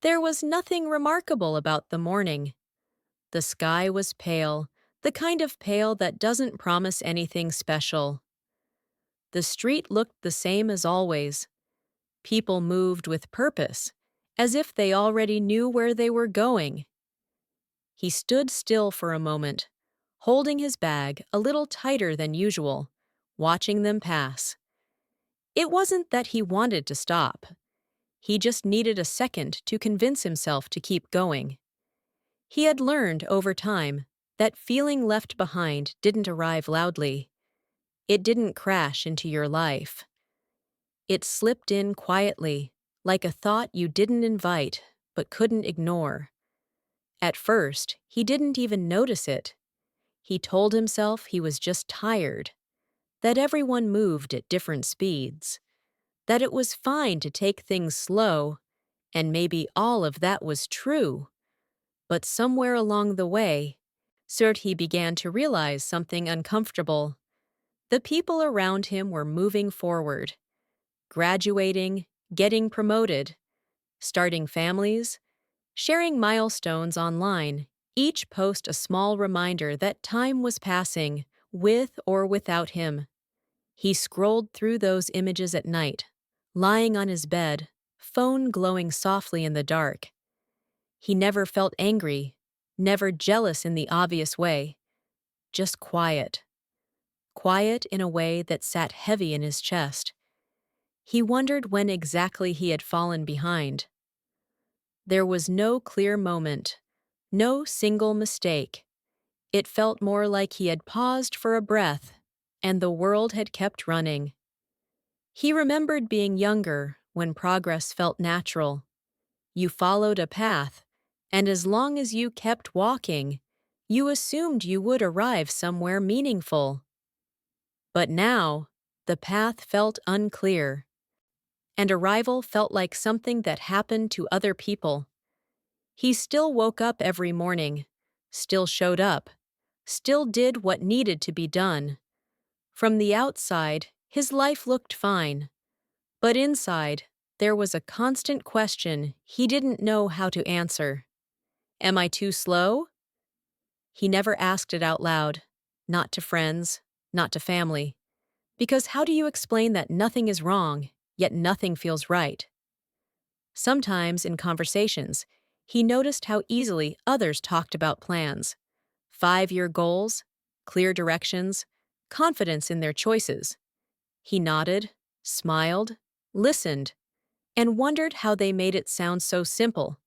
There was nothing remarkable about the morning. The sky was pale, the kind of pale that doesn't promise anything special. The street looked the same as always. People moved with purpose, as if they already knew where they were going. He stood still for a moment, holding his bag a little tighter than usual, watching them pass. It wasn't that he wanted to stop. He just needed a second to convince himself to keep going. He had learned over time that feeling left behind didn't arrive loudly. It didn't crash into your life. It slipped in quietly, like a thought you didn't invite but couldn't ignore. At first, he didn't even notice it. He told himself he was just tired, that everyone moved at different speeds, that it was fine to take things slow, and maybe all of that was true. But somewhere along the way, he began to realize something uncomfortable. The people around him were moving forward, graduating, getting promoted, starting families, sharing milestones online, each post a small reminder that time was passing, with or without him. He scrolled through those images at night, lying on his bed, phone glowing softly in the dark. He never felt angry, never jealous in the obvious way, just quiet. Quiet in a way that sat heavy in his chest. He wondered when exactly he had fallen behind. There was no clear moment, no single mistake. It felt more like he had paused for a breath, and the world had kept running. He remembered being younger, when progress felt natural. You followed a path, and as long as you kept walking, you assumed you would arrive somewhere meaningful. But now, the path felt unclear, and arrival felt like something that happened to other people. He still woke up every morning, still showed up, still did what needed to be done. From the outside, his life looked fine, but inside, there was a constant question he didn't know how to answer. Am I too slow? He never asked it out loud, not to friends, not to family. Because how do you explain that nothing is wrong, yet nothing feels right? Sometimes in conversations, he noticed how easily others talked about plans, 5-year goals, clear directions, confidence in their choices. He nodded, smiled, listened, and wondered how they made it sound so simple.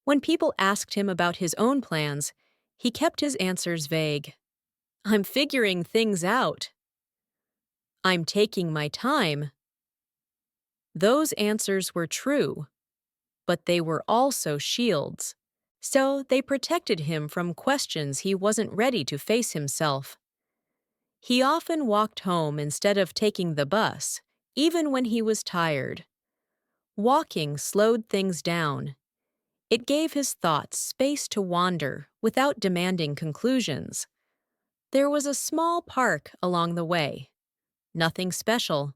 When people asked him about his own plans, he kept his answers vague. I'm figuring things out. I'm taking my time. Those answers were true, but they were also shields. So they protected him from questions he wasn't ready to face himself. He often walked home instead of taking the bus, even when he was tired. Walking slowed things down. It gave his thoughts space to wander without demanding conclusions. There was a small park along the way. Nothing special,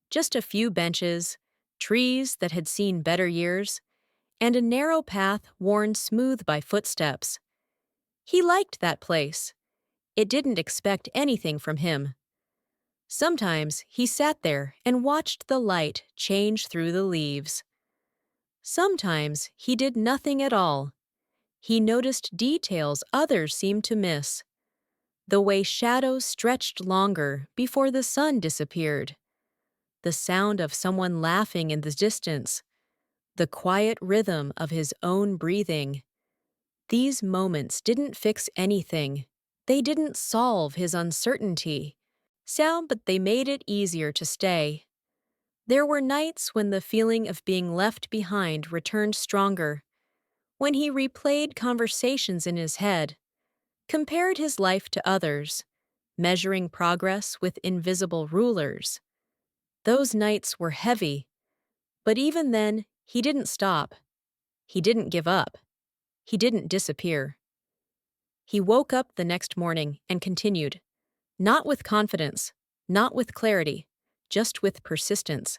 just a few benches, trees that had seen better years, and a narrow path worn smooth by footsteps. He liked that place. It didn't expect anything from him. Sometimes he sat there and watched the light change through the leaves. Sometimes he did nothing at all. He noticed details others seemed to miss. The way shadows stretched longer before the sun disappeared. The sound of someone laughing in the distance. The quiet rhythm of his own breathing. These moments didn't fix anything. They didn't solve his uncertainty. But they made it easier to stay. There were nights when the feeling of being left behind returned stronger, when he replayed conversations in his head, compared his life to others, measuring progress with invisible rulers. Those nights were heavy, but even then, he didn't stop. He didn't give up. He didn't disappear. He woke up the next morning and continued, not with confidence, not with clarity, just with persistence.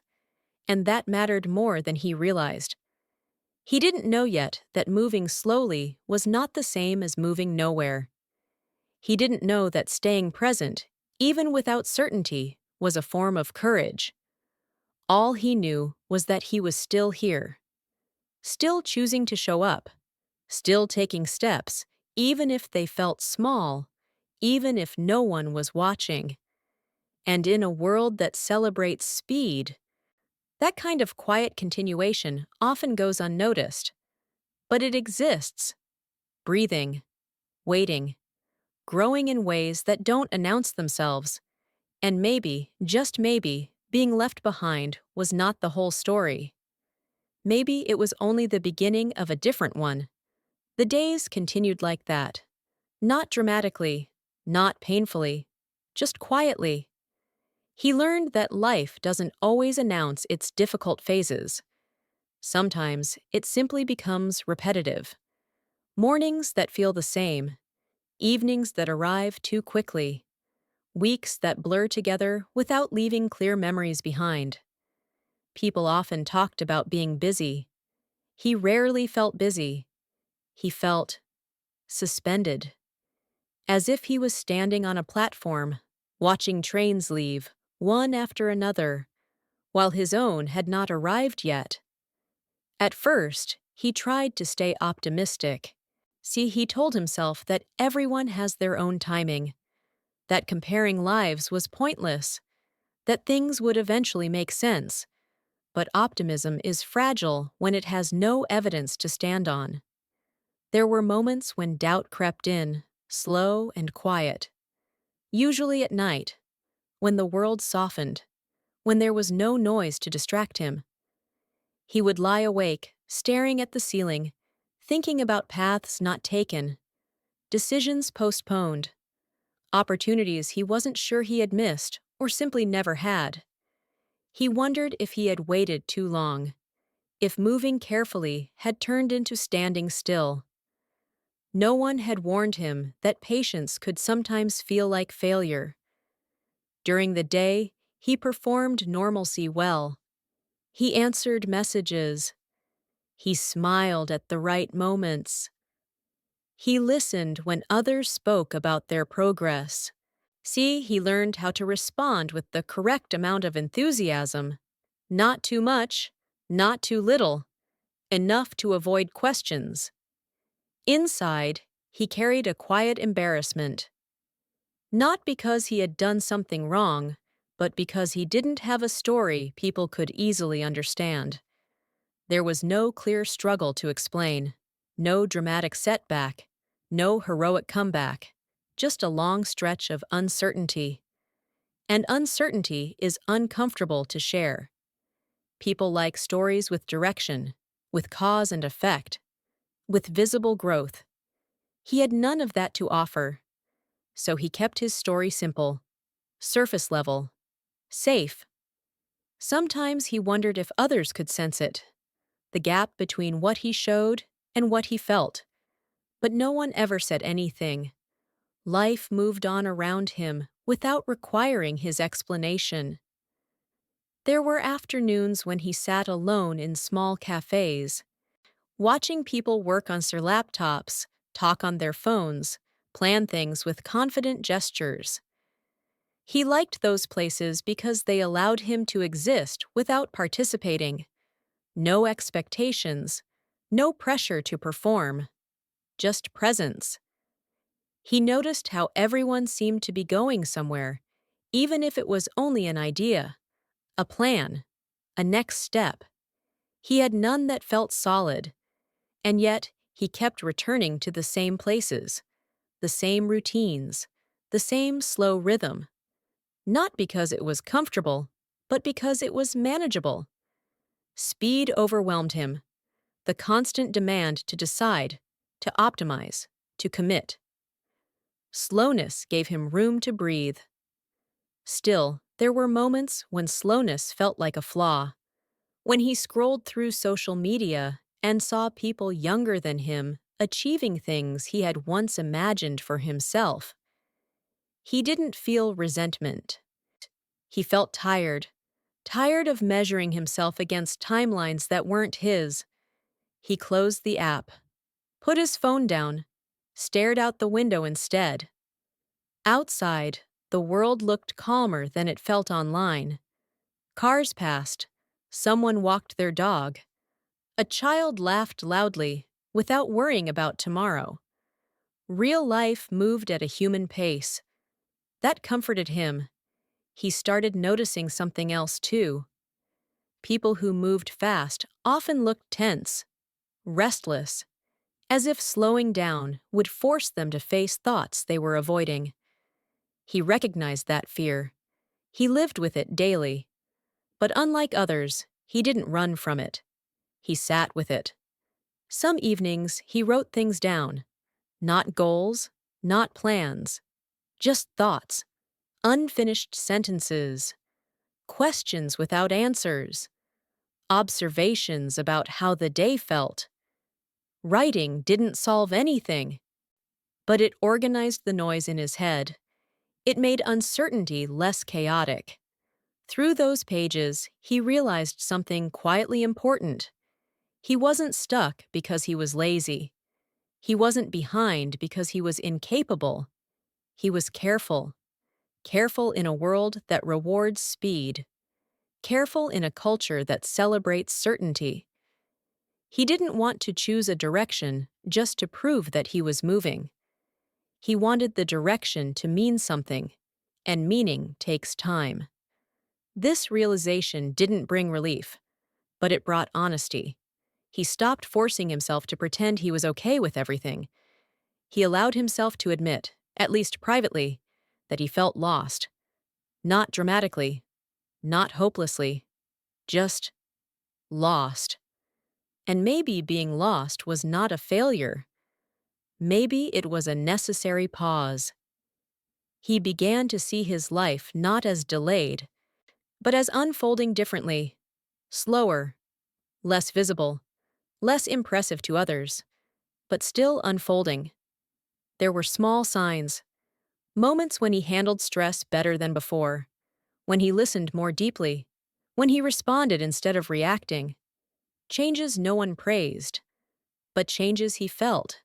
And that mattered more than he realized. He didn't know yet that moving slowly was not the same as moving nowhere. He didn't know that staying present, even without certainty, was a form of courage. All he knew was that he was still here, still choosing to show up, still taking steps, even if they felt small, even if no one was watching. And in a world that celebrates speed, that kind of quiet continuation often goes unnoticed. But it exists, breathing, waiting, growing in ways that don't announce themselves. And maybe, just maybe, being left behind was not the whole story. Maybe it was only the beginning of a different one. The days continued like that. Not dramatically, not painfully, just quietly. He learned that life doesn't always announce its difficult phases. Sometimes it simply becomes repetitive. Mornings that feel the same, evenings that arrive too quickly, weeks that blur together without leaving clear memories behind. People often talked about being busy. He rarely felt busy. He felt suspended, as if he was standing on a platform, watching trains leave, one after another, while his own had not arrived yet. At first, he tried to stay optimistic. See, he told himself that everyone has their own timing, that comparing lives was pointless, that things would eventually make sense. But optimism is fragile when it has no evidence to stand on. There were moments when doubt crept in, slow and quiet. Usually at night, when the world softened, when there was no noise to distract him. He would lie awake, staring at the ceiling, thinking about paths not taken, decisions postponed, opportunities he wasn't sure he had missed or simply never had. He wondered if he had waited too long, if moving carefully had turned into standing still. No one had warned him that patience could sometimes feel like failure. During the day, he performed normalcy well. He answered messages. He smiled at the right moments. He listened when others spoke about their progress. See, he learned how to respond with the correct amount of enthusiasm. Not too much, not too little, enough to avoid questions. Inside, he carried a quiet embarrassment. Not because he had done something wrong, but because he didn't have a story people could easily understand. There was no clear struggle to explain, no dramatic setback, no heroic comeback, just a long stretch of uncertainty. And uncertainty is uncomfortable to share. People like stories with direction, with cause and effect, with visible growth. He had none of that to offer. So he kept his story simple, surface level, safe. Sometimes he wondered if others could sense it, the gap between what he showed and what he felt. But no one ever said anything. Life moved on around him without requiring his explanation. There were afternoons when he sat alone in small cafes, watching people work on their laptops, talk on their phones, plan things with confident gestures. He liked those places because they allowed him to exist without participating. No expectations, no pressure to perform, just presence. He noticed how everyone seemed to be going somewhere, even if it was only an idea, a plan, a next step. He had none that felt solid, and yet he kept returning to the same places, the same routines, the same slow rhythm. Not because it was comfortable, but because it was manageable. Speed overwhelmed him, the constant demand to decide, to optimize, to commit. Slowness gave him room to breathe. Still, there were moments when slowness felt like a flaw. When he scrolled through social media and saw people younger than him achieving things he had once imagined for himself, he didn't feel resentment. He felt tired, tired of measuring himself against timelines that weren't his. He closed the app, put his phone down, stared out the window instead. Outside, the world looked calmer than it felt online. Cars passed. Someone walked their dog. A child laughed loudly, without worrying about tomorrow. Real life moved at a human pace. That comforted him. He started noticing something else too. People who moved fast often looked tense, restless, as if slowing down would force them to face thoughts they were avoiding. He recognized that fear. He lived with it daily. But unlike others, he didn't run from it. He sat with it. Some evenings, he wrote things down. Not goals, not plans, just thoughts, unfinished sentences, questions without answers, observations about how the day felt. Writing didn't solve anything, but it organized the noise in his head. It made uncertainty less chaotic. Through those pages, he realized something quietly important. He wasn't stuck because he was lazy. He wasn't behind because he was incapable. He was careful. Careful in a world that rewards speed. Careful in a culture that celebrates certainty. He didn't want to choose a direction just to prove that he was moving. He wanted the direction to mean something, and meaning takes time. This realization didn't bring relief, but it brought honesty. He stopped forcing himself to pretend he was okay with everything. He allowed himself to admit, at least privately, that he felt lost. Not dramatically, not hopelessly, just lost. And maybe being lost was not a failure. Maybe it was a necessary pause. He began to see his life not as delayed, but as unfolding differently, slower, less visible, less impressive to others, but still unfolding. There were small signs, moments when he handled stress better than before, when he listened more deeply, when he responded instead of reacting. Changes no one praised, but changes he felt.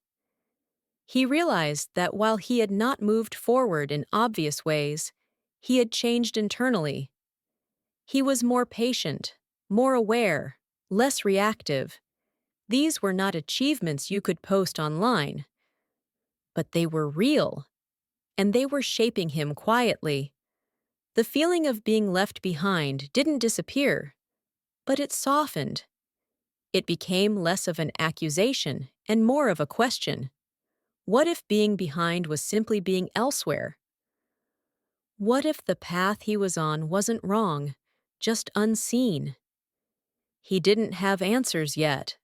He realized that while he had not moved forward in obvious ways, he had changed internally. He was more patient, more aware, less reactive. These were not achievements you could post online, but they were real, and they were shaping him quietly. The feeling of being left behind didn't disappear, but it softened. It became less of an accusation and more of a question. What if being behind was simply being elsewhere? What if the path he was on wasn't wrong, just unseen? He didn't have answers yet,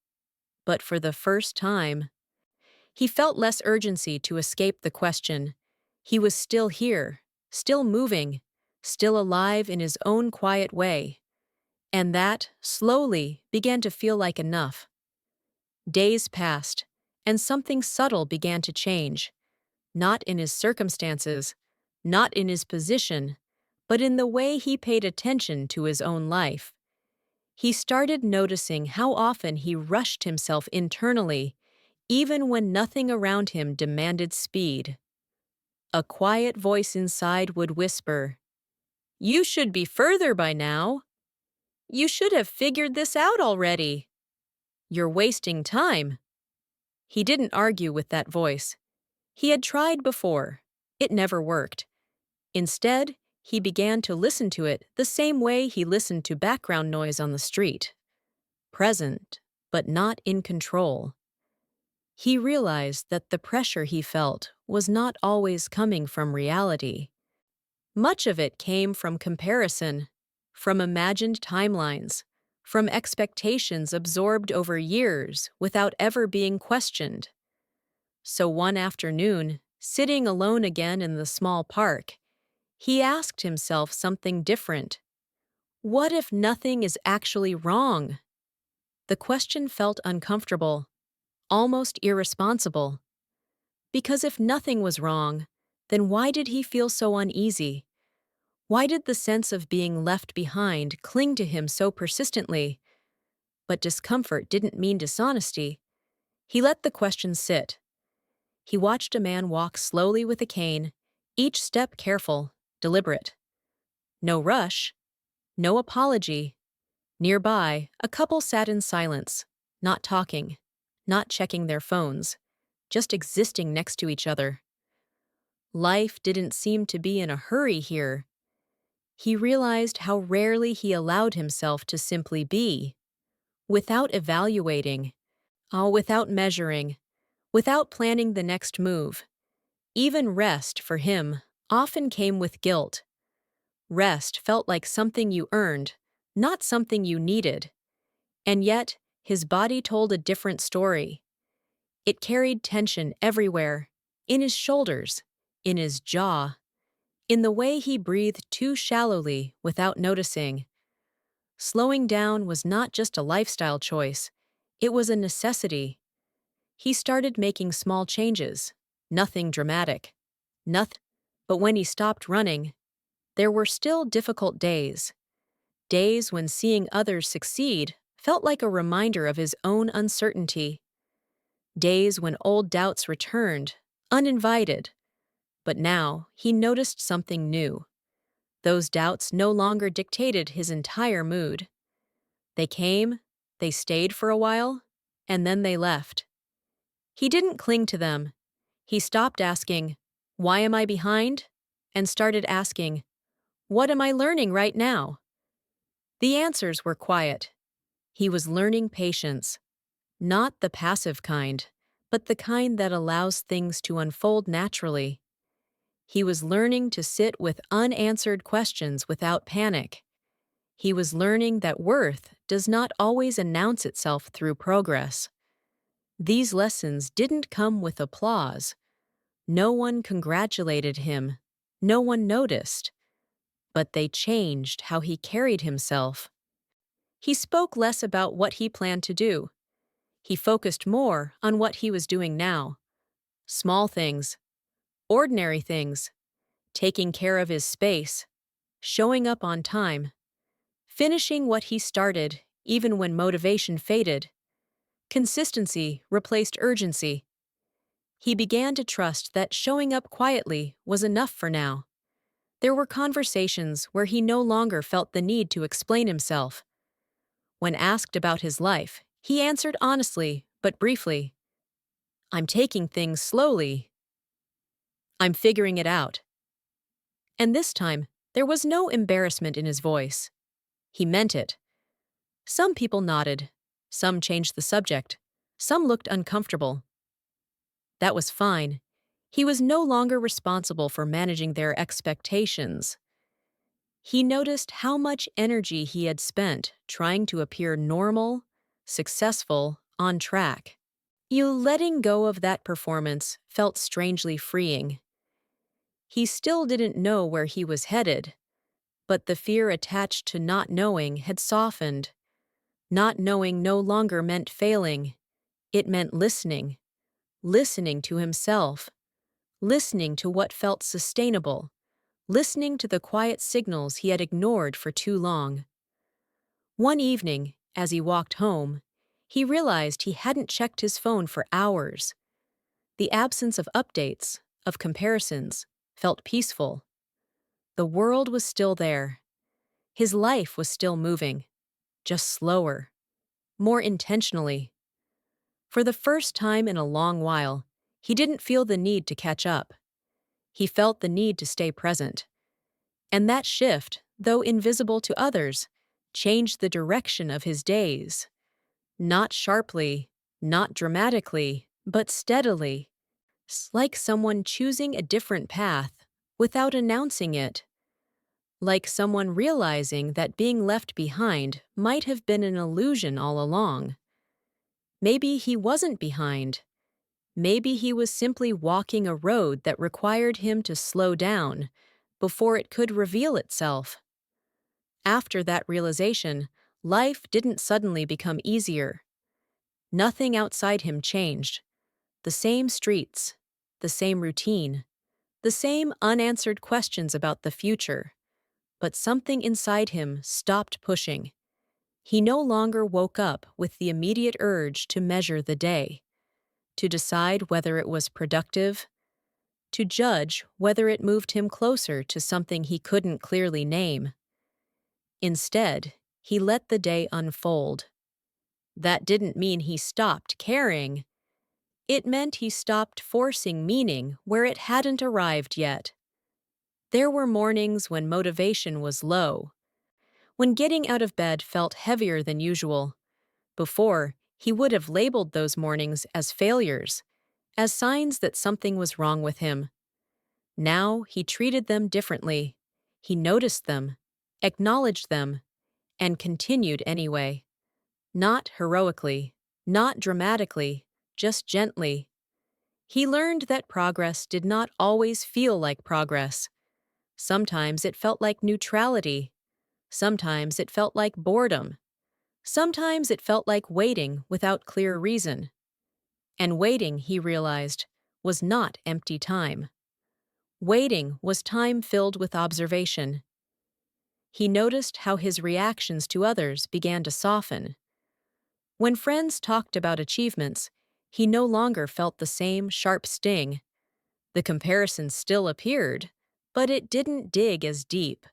but for the first time, he felt less urgency to escape the question. He was still here, still moving, still alive in his own quiet way. And that, slowly, began to feel like enough. Days passed, and something subtle began to change. Not in his circumstances, not in his position, but in the way he paid attention to his own life. He started noticing how often he rushed himself internally, even when nothing around him demanded speed. A quiet voice inside would whisper, "You should be further by now. You should have figured this out already. You're wasting time." He didn't argue with that voice. He had tried before. It never worked. Instead, he began to listen to it the same way he listened to background noise on the street. Present, but not in control. He realized that the pressure he felt was not always coming from reality. Much of it came from comparison, from imagined timelines, from expectations absorbed over years without ever being questioned. So one afternoon, sitting alone again in the small park, he asked himself something different. What if nothing is actually wrong? The question felt uncomfortable, almost irresponsible. Because if nothing was wrong, then why did he feel so uneasy? Why did the sense of being left behind cling to him so persistently? But discomfort didn't mean dishonesty. He let the question sit. He watched a man walk slowly with a cane, each step careful, deliberate. No rush, no apology. Nearby, a couple sat in silence, not talking, not checking their phones, just existing next to each other. Life didn't seem to be in a hurry here. He realized how rarely he allowed himself to simply be, without evaluating, without measuring, without planning the next move. Even rest, for him, often came with guilt. Rest felt like something you earned, not something you needed. And yet, his body told a different story. It carried tension everywhere, in his shoulders, in his jaw, in the way he breathed too shallowly without noticing. Slowing down was not just a lifestyle choice, it was a necessity. He started making small changes, nothing dramatic, nothing. But when he stopped running, there were still difficult days. Days when seeing others succeed felt like a reminder of his own uncertainty. Days when old doubts returned, uninvited. But now he noticed something new. Those doubts no longer dictated his entire mood. They came, they stayed for a while, and then they left. He didn't cling to them. He stopped asking, "Why am I behind?" and started asking, "What am I learning right now?" The answers were quiet. He was learning patience, not the passive kind, but the kind that allows things to unfold naturally. He was learning to sit with unanswered questions without panic. He was learning that worth does not always announce itself through progress. These lessons didn't come with applause. No one congratulated him. No one noticed. But they changed how he carried himself. He spoke less about what he planned to do. He focused more on what he was doing now. Small things, ordinary things, taking care of his space, showing up on time, finishing what he started even when motivation faded. Consistency replaced urgency. He began to trust that showing up quietly was enough for now. There were conversations where he no longer felt the need to explain himself. When asked about his life, he answered honestly, but briefly. "I'm taking things slowly. I'm figuring it out." And this time, there was no embarrassment in his voice. He meant it. Some people nodded. Some changed the subject. Some looked uncomfortable. That was fine. He was no longer responsible for managing their expectations. He noticed how much energy he had spent trying to appear normal, successful, on track. Letting go of that performance felt strangely freeing. He still didn't know where he was headed, but the fear attached to not knowing had softened. Not knowing no longer meant failing. It meant listening. Listening to himself. Listening to what felt sustainable. Listening to the quiet signals he had ignored for too long. One evening, as he walked home, he realized he hadn't checked his phone for hours. The absence of updates, of comparisons, felt peaceful. The world was still there. His life was still moving, just slower, more intentionally. For the first time in a long while, he didn't feel the need to catch up. He felt the need to stay present. And that shift, though invisible to others, changed the direction of his days. Not sharply, not dramatically, but steadily. Like someone choosing a different path without announcing it. Like someone realizing that being left behind might have been an illusion all along. Maybe he wasn't behind. Maybe he was simply walking a road that required him to slow down before it could reveal itself. After that realization, life didn't suddenly become easier. Nothing outside him changed. The same streets, the same routine, the same unanswered questions about the future. But something inside him stopped pushing. He no longer woke up with the immediate urge to measure the day, to decide whether it was productive, to judge whether it moved him closer to something he couldn't clearly name. Instead, he let the day unfold. That didn't mean he stopped caring. It meant he stopped forcing meaning where it hadn't arrived yet. There were mornings when motivation was low, when getting out of bed felt heavier than usual. Before, he would have labeled those mornings as failures, as signs that something was wrong with him. Now he treated them differently. He noticed them, acknowledged them, and continued anyway. Not heroically, not dramatically, just gently. He learned that progress did not always feel like progress. Sometimes it felt like neutrality. Sometimes it felt like boredom. Sometimes it felt like waiting without clear reason. And waiting, he realized, was not empty time. Waiting was time filled with observation. He noticed how his reactions to others began to soften. When friends talked about achievements, he no longer felt the same sharp sting. The comparison still appeared, but it didn't dig as deep.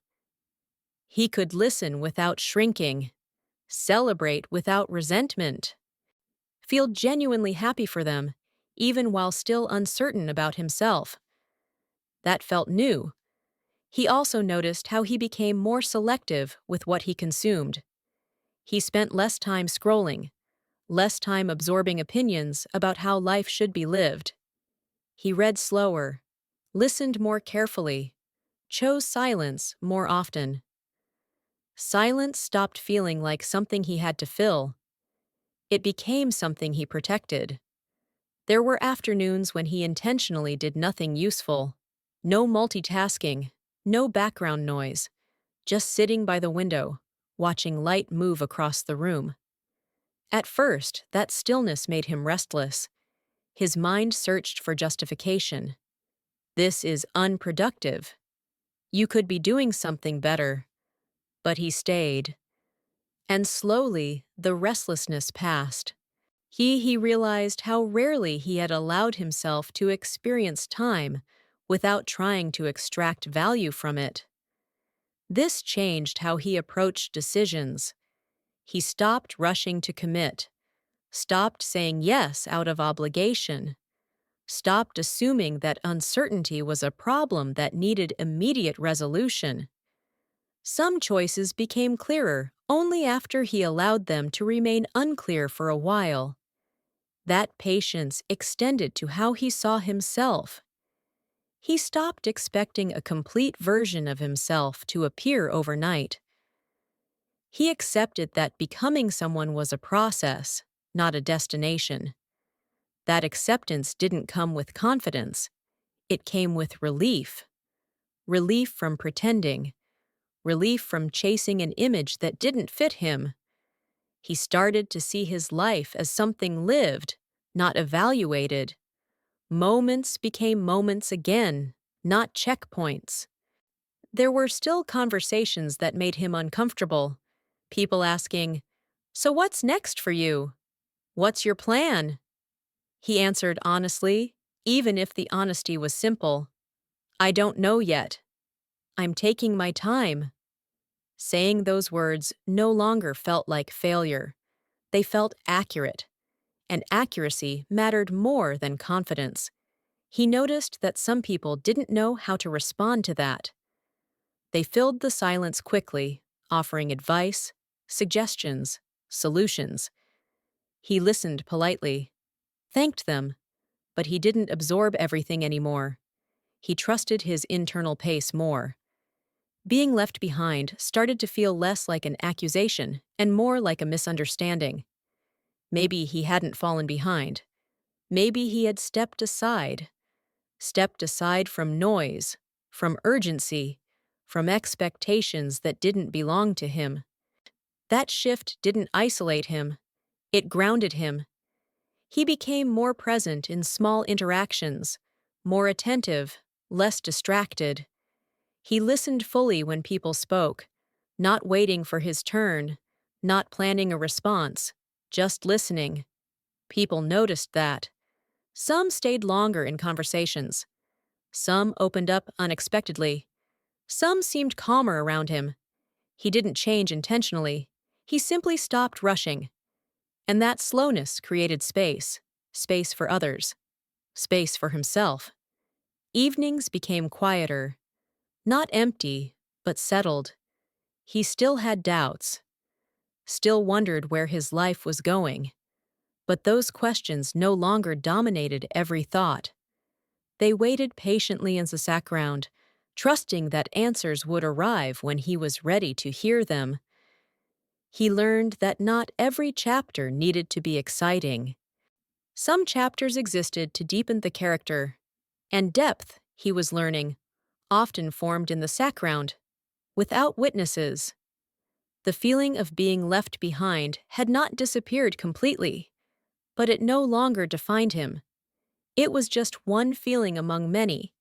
He could listen without shrinking, celebrate without resentment, feel genuinely happy for them, even while still uncertain about himself. That felt new. He also noticed how he became more selective with what he consumed. He spent less time scrolling, less time absorbing opinions about how life should be lived. He read slower, listened more carefully, chose silence more often. Silence stopped feeling like something he had to fill. It became something he protected. There were afternoons when he intentionally did nothing useful. No multitasking, no background noise, just sitting by the window, watching light move across the room. At first, that stillness made him restless. His mind searched for justification. This is unproductive. You could be doing something better. But he stayed. And slowly, the restlessness passed. He realized how rarely he had allowed himself to experience time without trying to extract value from it. This changed how he approached decisions. He stopped rushing to commit, stopped saying yes out of obligation, stopped assuming that uncertainty was a problem that needed immediate resolution. Some choices became clearer only after he allowed them to remain unclear for a while. That patience extended to how he saw himself. He stopped expecting a complete version of himself to appear overnight. He accepted that becoming someone was a process, not a destination. That acceptance didn't come with confidence. It came with relief. Relief from pretending. Relief from chasing an image that didn't fit him. He started to see his life as something lived, not evaluated. Moments became moments again, not checkpoints. There were still conversations that made him uncomfortable. People asking, "So what's next for you? What's your plan?" He answered honestly, even if the honesty was simple. "I don't know yet. I'm taking my time." Saying those words no longer felt like failure. They felt accurate. And accuracy mattered more than confidence. He noticed that some people didn't know how to respond to that. They filled the silence quickly, offering advice, suggestions, solutions. He listened politely, thanked them, but he didn't absorb everything anymore. He trusted his internal pace more. Being left behind started to feel less like an accusation and more like a misunderstanding. Maybe he hadn't fallen behind. Maybe he had stepped aside from noise, from urgency, from expectations that didn't belong to him. That shift didn't isolate him. It grounded him. He became more present in small interactions, more attentive, less distracted. He listened fully when people spoke, not waiting for his turn, not planning a response, just listening. People noticed that. Some stayed longer in conversations. Some opened up unexpectedly. Some seemed calmer around him. He didn't change intentionally. He simply stopped rushing. And that slowness created space. Space for others. Space for himself. Evenings became quieter. Not empty, but settled. He still had doubts. Still wondered where his life was going. But those questions no longer dominated every thought. They waited patiently in the background, trusting that answers would arrive when he was ready to hear them. He learned that not every chapter needed to be exciting. Some chapters existed to deepen the character, and depth, he was learning, often formed in the background, without witnesses. The feeling of being left behind had not disappeared completely, but it no longer defined him. It was just one feeling among many,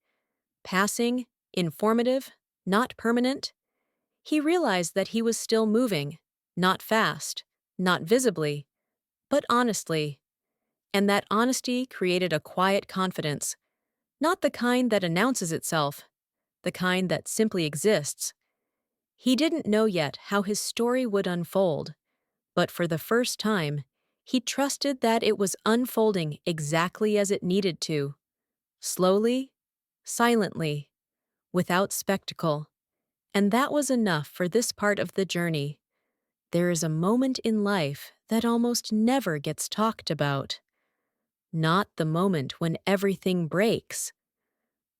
passing, informative, not permanent. He realized that he was still moving, not fast, not visibly, but honestly. And that honesty created a quiet confidence, not the kind that announces itself, the kind that simply exists. He didn't know yet how his story would unfold, but for the first time, he trusted that it was unfolding exactly as it needed to, slowly, silently, without spectacle. And that was enough for this part of the journey. There is a moment in life that almost never gets talked about. Not the moment when everything breaks.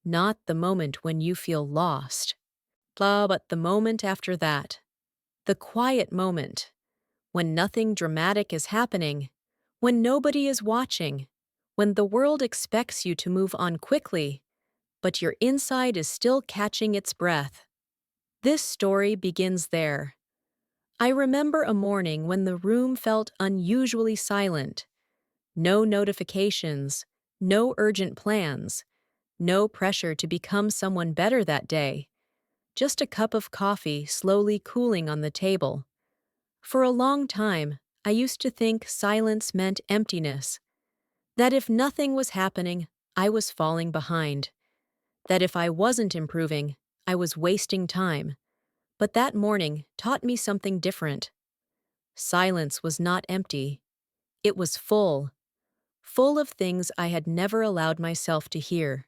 Not the moment when you feel lost. But the moment after that. The quiet moment. When nothing dramatic is happening. When nobody is watching. When the world expects you to move on quickly, but your inside is still catching its breath. This story begins there. I remember a morning when the room felt unusually silent. No notifications, no urgent plans, no pressure to become someone better that day. Just a cup of coffee slowly cooling on the table. For a long time, I used to think silence meant emptiness. That if nothing was happening, I was falling behind. That if I wasn't improving, I was wasting time. But that morning taught me something different. Silence was not empty. It was full. Full of things I had never allowed myself to hear.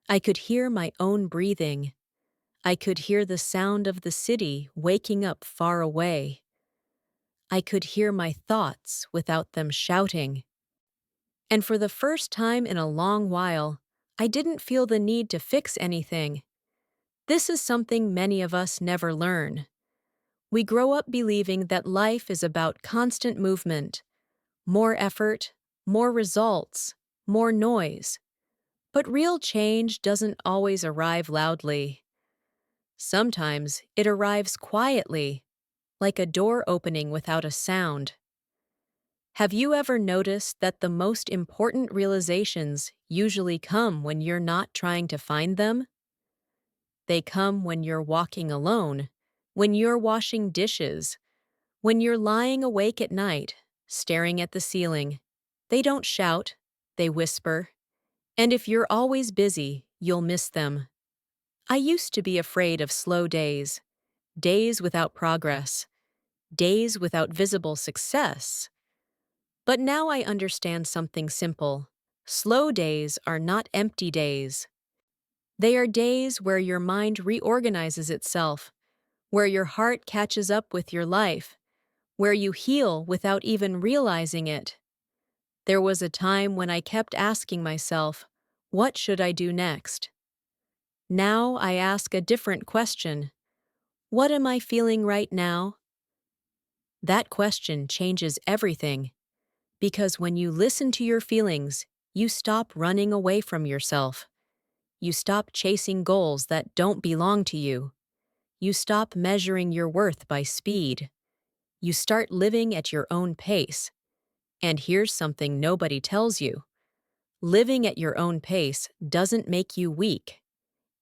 I could hear my own breathing. I could hear the sound of the city waking up far away. I could hear my thoughts without them shouting. And for the first time in a long while, I didn't feel the need to fix anything. This is something many of us never learn. We grow up believing that life is about constant movement, more effort, more results, more noise. But real change doesn't always arrive loudly. Sometimes it arrives quietly, like a door opening without a sound. Have you ever noticed that the most important realizations usually come when you're not trying to find them? They come when you're walking alone, when you're washing dishes, when you're lying awake at night, staring at the ceiling. They don't shout, they whisper. And if you're always busy, you'll miss them. I used to be afraid of slow days, days without progress, days without visible success. But now I understand something simple. Slow days are not empty days. They are days where your mind reorganizes itself, where your heart catches up with your life, where you heal without even realizing it. There was a time when I kept asking myself, what should I do next? Now I ask a different question. What am I feeling right now? That question changes everything, because when you listen to your feelings, you stop running away from yourself. You stop chasing goals that don't belong to you. You stop measuring your worth by speed. You start living at your own pace. And here's something nobody tells you. Living at your own pace doesn't make you weak.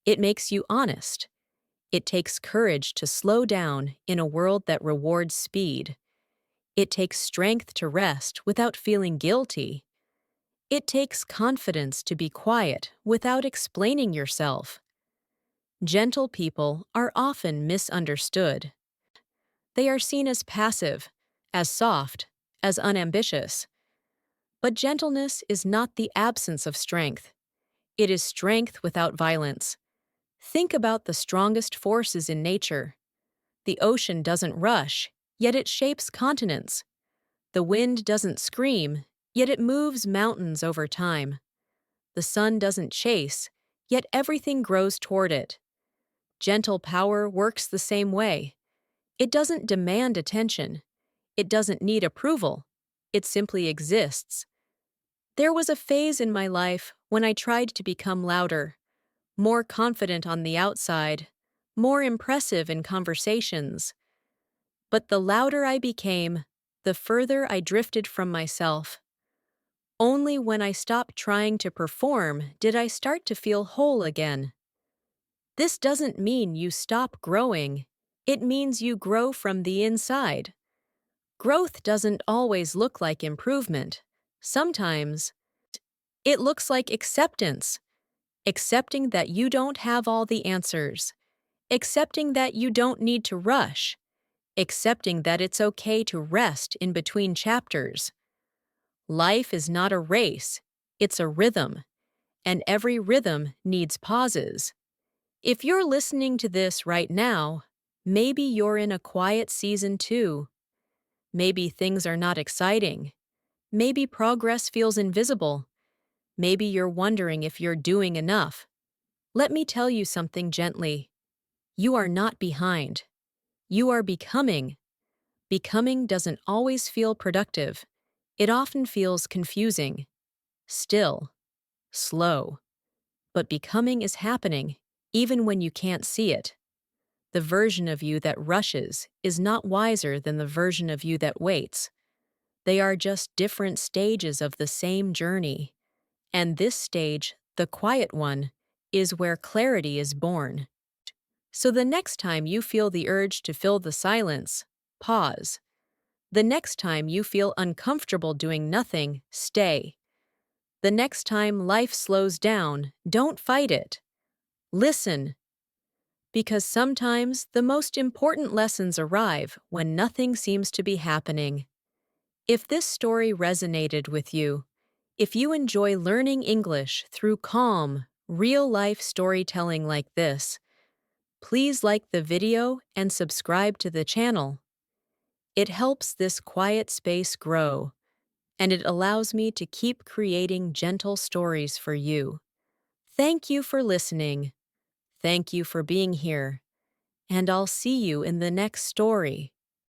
It makes you honest. It takes courage to slow down in a world that rewards speed. It takes strength to rest without feeling guilty. It takes confidence to be quiet without explaining yourself. Gentle people are often misunderstood. They are seen as passive, as soft, as unambitious. But gentleness is not the absence of strength. It is strength without violence. Think about the strongest forces in nature. The ocean doesn't rush, yet it shapes continents. The wind doesn't scream, yet it moves mountains over time. The sun doesn't chase, yet everything grows toward it. Gentle power works the same way. It doesn't demand attention. It doesn't need approval. It simply exists. There was a phase in my life when I tried to become louder, more confident on the outside, more impressive in conversations. But the louder I became, the further I drifted from myself. Only when I stopped trying to perform did I start to feel whole again. This doesn't mean you stop growing. It means you grow from the inside. Growth doesn't always look like improvement. Sometimes it looks like acceptance. Accepting that you don't have all the answers. Accepting that you don't need to rush. Accepting that it's okay to rest in between chapters. Life is not a race, it's a rhythm, and every rhythm needs pauses. If you're listening to this right now, maybe you're in a quiet season too. Maybe things are not exciting. Maybe progress feels invisible. Maybe you're wondering if you're doing enough. Let me tell you something gently. You are not behind. You are becoming. Becoming doesn't always feel productive. It often feels confusing, still, slow. But becoming is happening, even when you can't see it. The version of you that rushes is not wiser than the version of you that waits. They are just different stages of the same journey. And this stage, the quiet one, is where clarity is born. So the next time you feel the urge to fill the silence, pause. The next time you feel uncomfortable doing nothing, stay. The next time life slows down, don't fight it. Listen. Because sometimes the most important lessons arrive when nothing seems to be happening. If this story resonated with you, if you enjoy learning English through calm, real-life storytelling like this, please like the video and subscribe to the channel. It helps this quiet space grow, and it allows me to keep creating gentle stories for you. Thank you for listening. Thank you for being here. And I'll see you in the next story.